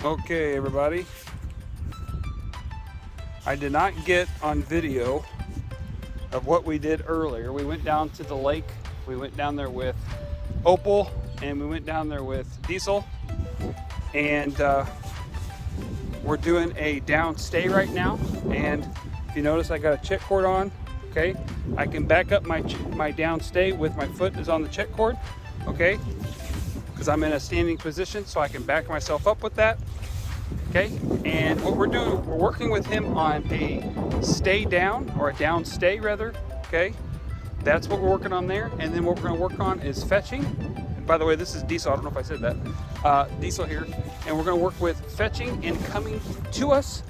Okay, everybody. I did not get on video of what we did earlier. We went down to the lake. We went down there with Opal, and we went down there with Diesel. And we're doing a down stay right now. And if you notice, I got a check cord on. Okay, I can back up my down stay with my foot is on the check cord. Okay, because I'm in a standing position, so I can back myself up with that. Okay, and what we're doing, we're working with him on a stay down, or a down stay rather. Okay, that's what we're working on there. And then what we're going to work on is fetching. And by the way, this is Diesel. I don't know if I said that. Diesel here, and we're going to work with fetching and coming to us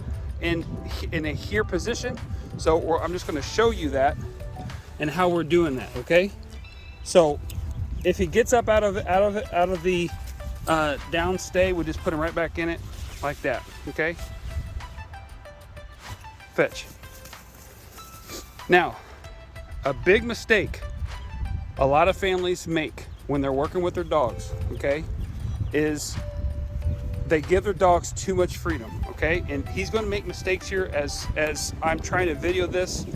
in a here position. So I'm just going to show you that and how we're doing that. Okay, so if he gets up out of the down stay, we just put him right back in it like that. Okay, fetch. Now, a big mistake a lot of families make when they're working with their dogs, okay, is they give their dogs too much freedom. Okay, and he's going to make mistakes here as I'm trying to video this.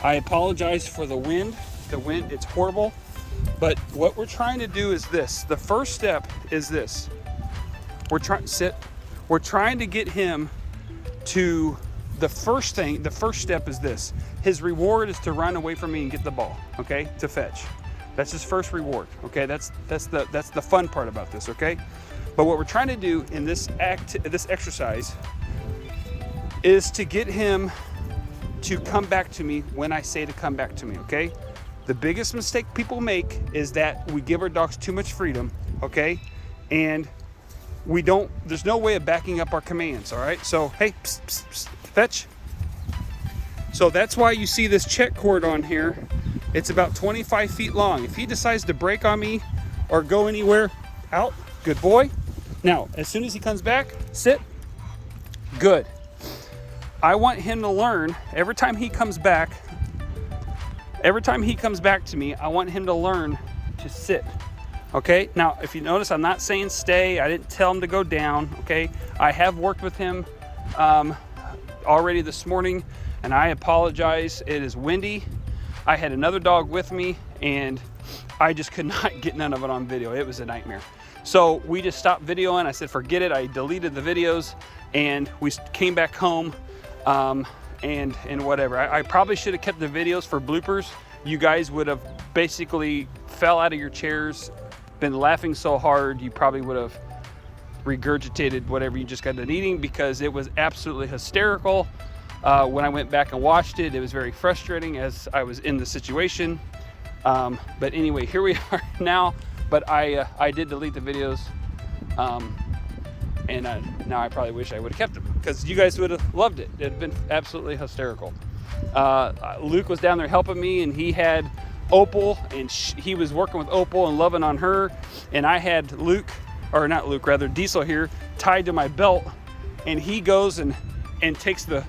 I apologize for the wind. The wind, it's horrible. But what we're trying to do is this. The first step is this. We're trying to get him to the first step is this. His reward is to run away from me and get the ball, okay, to fetch. That's his first reward, okay? That's the fun part about this, okay? But what we're trying to do in this exercise is to get him to come back to me when I say to come back to me, okay? The biggest mistake people make is that we give our dogs too much freedom, okay? And there's no way of backing up our commands, all right? So, hey, psst, psst, psst, fetch. So that's why you see this check cord on here. It's about 25 feet long. If he decides to break on me or go anywhere, out, good boy. Now, as soon as he comes back, sit, good. I want him to learn every time he comes back to me, I want him to learn to sit. Okay, now if you notice, I'm not saying stay. I didn't tell him to go down. Okay, I have worked with him already this morning, and I apologize. It is windy. I had another dog with me, and I just could not get none of it on video. It was a nightmare. So we just stopped videoing. I said, forget it. I deleted the videos, and we came back home. And whatever. I probably should have kept the videos for bloopers. You guys would have basically fell out of your chairs, been laughing so hard, you probably would have regurgitated whatever you just got done eating, because it was absolutely hysterical. When I went back and watched it, it was very frustrating as I was in the situation. But anyway, here we are now. But I did delete the videos. And now I probably wish I would have kept them, because you guys would have loved it. It had been absolutely hysterical. Luke was down there helping me, and he had Opal, and he was working with Opal and loving on her. And I had Diesel here tied to my belt, and he goes and takes the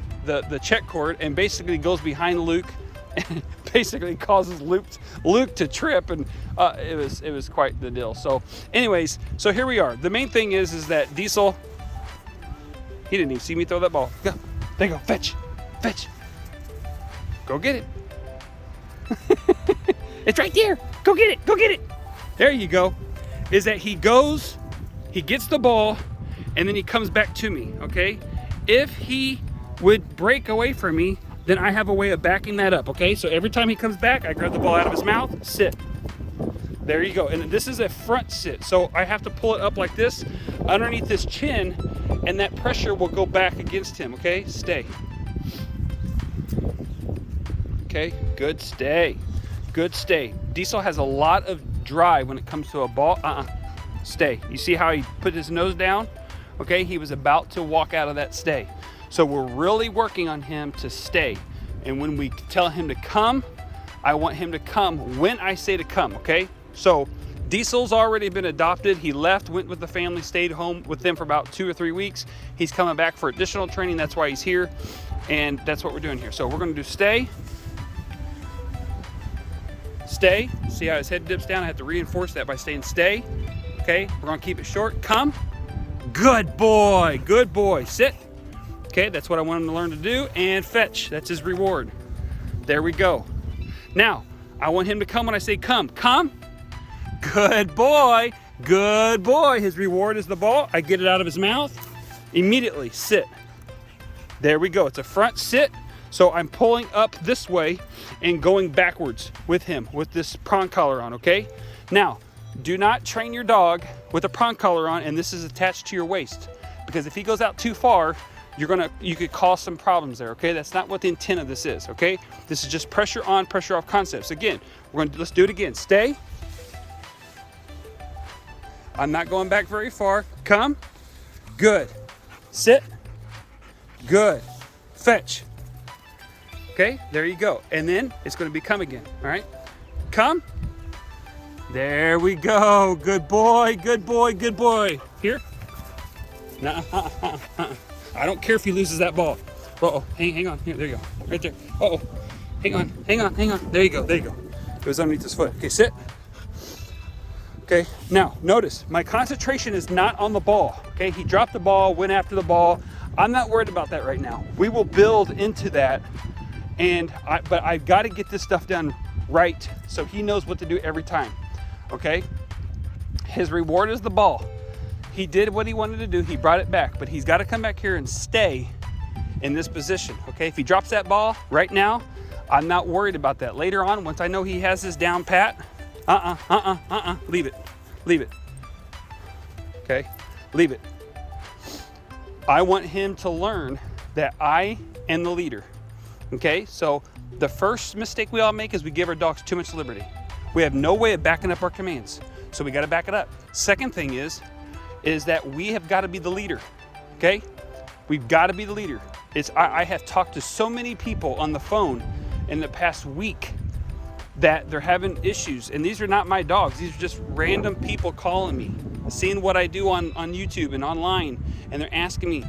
check cord and basically goes behind Luke and basically causes Luke to trip, and it was quite the deal. So anyways, so here we are. The main thing is that Diesel, he didn't even see me throw that ball. Go, there you go, fetch, go get it. It's right there, go get it. There you go. Is that he goes, he gets the ball, and then he comes back to me, okay? If he would break away from me, then I have a way of backing that up, okay? So every time he comes back, I grab the ball out of his mouth, sit. There you go. And this is a front sit. So I have to pull it up like this underneath his chin, and that pressure will go back against him, okay? Stay. Okay, good stay. Good stay. Diesel has a lot of drive when it comes to a ball. Stay. You see how he put his nose down? Okay, he was about to walk out of that stay. So we're really working on him to stay. And when we tell him to come, I want him to come when I say to come, okay? So Diesel's already been adopted. He left, went with the family, stayed home with them for about 2 or 3 weeks. He's coming back for additional training. That's why he's here. And that's what we're doing here. So we're gonna do stay. Stay. See how his head dips down? I have to reinforce that by saying stay. Okay, we're gonna keep it short. Come. Good boy, good boy. Sit. Okay, that's what I want him to learn to do. And fetch, that's his reward. There we go. Now, I want him to come when I say come. Come. Good boy, good boy. His reward is the ball. I get it out of his mouth. Immediately, sit. There we go, it's a front sit. So I'm pulling up this way and going backwards with him with this prong collar on, okay? Now, do not train your dog with a prong collar on and this is attached to your waist, because if he goes out too far, you could cause some problems there, okay? That's not what the intent of this is, okay? This is just pressure on, pressure off concepts. Again, let's do it again. Stay. I'm not going back very far. Come. Good. Sit. Good. Fetch. Okay, there you go. And then it's going to be come again, all right? Come. There we go. Good boy, good boy, good boy. Here. No, I don't care if he loses that ball. Uh-oh, hang on. Here, there you go. Right there. Uh-oh. Hang on. There you go. It was underneath his foot. Okay, sit. Okay, now notice my concentration is not on the ball. Okay, he dropped the ball, went after the ball. I'm not worried about that right now. We will build into that, but I've got to get this stuff done right so he knows what to do every time. Okay, his reward is the ball. He did what he wanted to do. He brought it back, but he's got to come back here and stay in this position. Okay, if he drops that ball right now, I'm not worried about that. Later on, once I know he has his down pat, leave it. Okay, leave it. I want him to learn that I am the leader. Okay, so the first mistake we all make is we give our dogs too much liberty. We have no way of backing up our commands, so we got to back it up. Second thing is that we have got to be the leader. Okay, we've got to be the leader. I have talked to so many people on the phone in the past week that they're having issues, and these are not my dogs. These are just random people calling me, seeing what I do on YouTube and online, and they're asking me,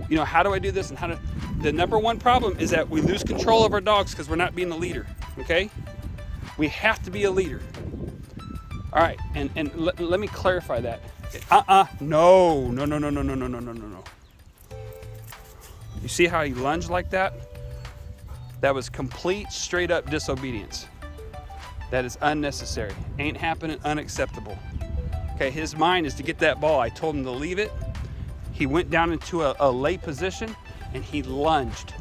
you know, how do I do this and how to. The number one problem is that we lose control of our dogs because we're not being the leader. Okay, we have to be a leader. All right, and let me clarify that. No. You see how he lunged like that? That was complete, straight up disobedience. That is unnecessary. Ain't happening, unacceptable. Okay, his mind is to get that ball. I told him to leave it. He went down into a lay position and he lunged.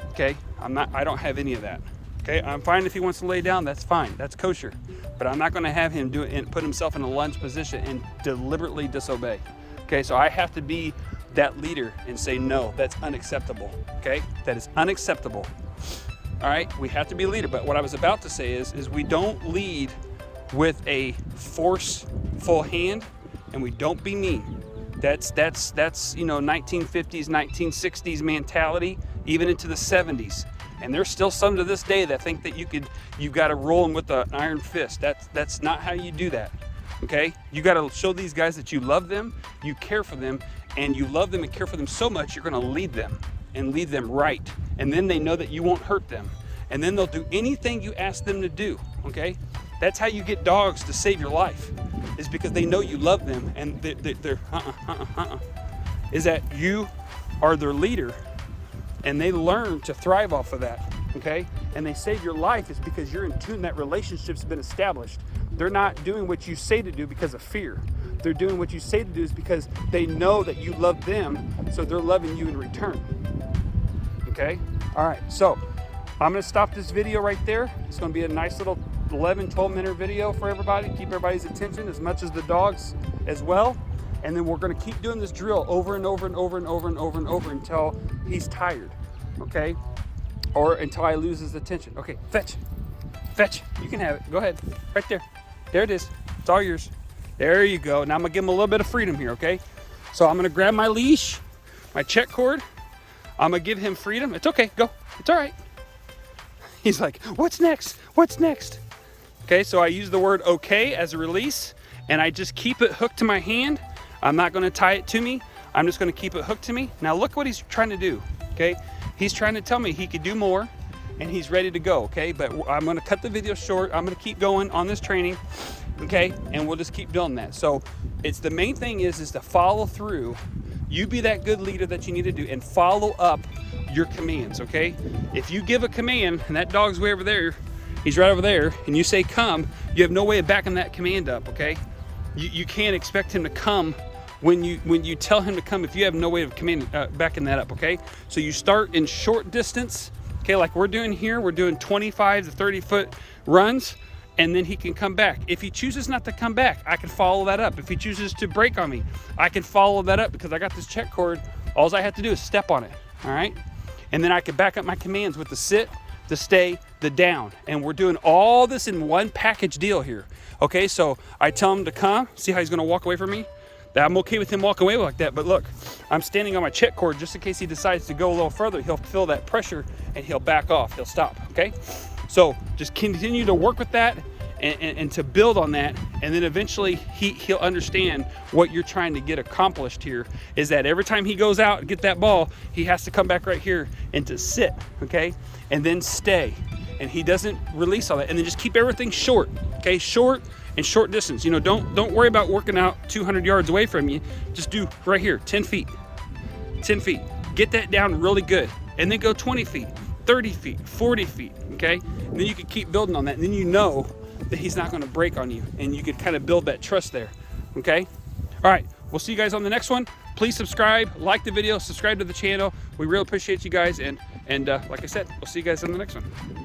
Okay, I don't have any of that. Okay, I'm fine if he wants to lay down, that's fine, that's kosher. But I'm not gonna have him do it and put himself in a lunge position and deliberately disobey. Okay, so I have to be that leader and say, no, that's unacceptable. Okay, that is unacceptable. All right, we have to be a leader. But what I was about to say is we don't lead with a forceful hand, and we don't be mean. That's 1950s, 1960s mentality, even into the 70s. And there's still some to this day that think that you've got to roll them with an iron fist. That's not how you do that. Okay, you got to show these guys that you love them, you care for them, and you love them and care for them so much you're going to lead them and lead them right. And then they know that you won't hurt them. And then they'll do anything you ask them to do. Okay, that's how you get dogs to save your life, is because they know you love them, and they're is that you are their leader, and they learn to thrive off of that. Okay, and they save your life is because you're in tune. That relationship's been established. They're not doing what you say to do because of fear. They're doing what you say to do is because they know that you love them, so they're loving you in return. Okay, all right, so I'm going to stop this video right there. It's going to be a nice little 12 minute video for everybody, keep everybody's attention as much as the dogs as well. And then we're going to keep doing this drill over and over and over and over and over and over until he's tired, okay? Or until I lose his attention. Okay, fetch. You can have it. Go ahead. Right there. There it is. It's all yours. There you go. Now I'm going to give him a little bit of freedom here, okay? So I'm going to grab my leash, my check cord. I'm going to give him freedom. It's okay. Go. It's all right. He's like, what's next? What's next? Okay, so I use the word okay as a release, and I just keep it hooked to my hand. I'm not going to tie it to me. I'm just going to keep it hooked to me. Now look what he's trying to do, okay? He's trying to tell me he could do more, and he's ready to go, okay? But I'm going to cut the video short. I'm going to keep going on this training. okay? And we'll just keep doing that. So it's the main thing is to follow through. You be that good leader that you need to do and follow up your commands, okay? If you give a command and that dog's way over there, he's right over there, and you say come, you have no way of backing that command up, okay? You can't expect him to come when you tell him to come if you have no way of backing that up, okay? So you start in short distance, okay, like we're doing here. We're doing 25 to 30 foot runs, and then he can come back. If he chooses not to come back, I can follow that up. If he chooses to break on me, I can follow that up because I got this check cord. All I have to do is step on it, all right? And then I can back up my commands with the sit, the stay, the down. And we're doing all this in one package deal here, okay? So I tell him to come. See how he's gonna walk away from me? I'm okay with him walking away like that, but look, I'm standing on my check cord just in case he decides to go a little further. He'll feel that pressure and he'll back off, he'll stop, okay? So just continue to work with that and to build on that, and then eventually he'll understand what you're trying to get accomplished here is that every time he goes out and get that ball, he has to come back right here and to sit, okay? And then stay, and he doesn't release all that, and then just keep everything short, okay? Short and short distance. You know, don't worry about working out 200 yards away from you. Just do right here, 10 feet, 10 feet. Get that down really good, and then go 20 feet, 30 feet, 40 feet, okay? And then you can keep building on that, and then you know that he's not gonna break on you, and you can kind of build that trust there, okay? All right, we'll see you guys on the next one. Please subscribe, like the video, subscribe to the channel. We really appreciate you guys, and like I said, we'll see you guys on the next one.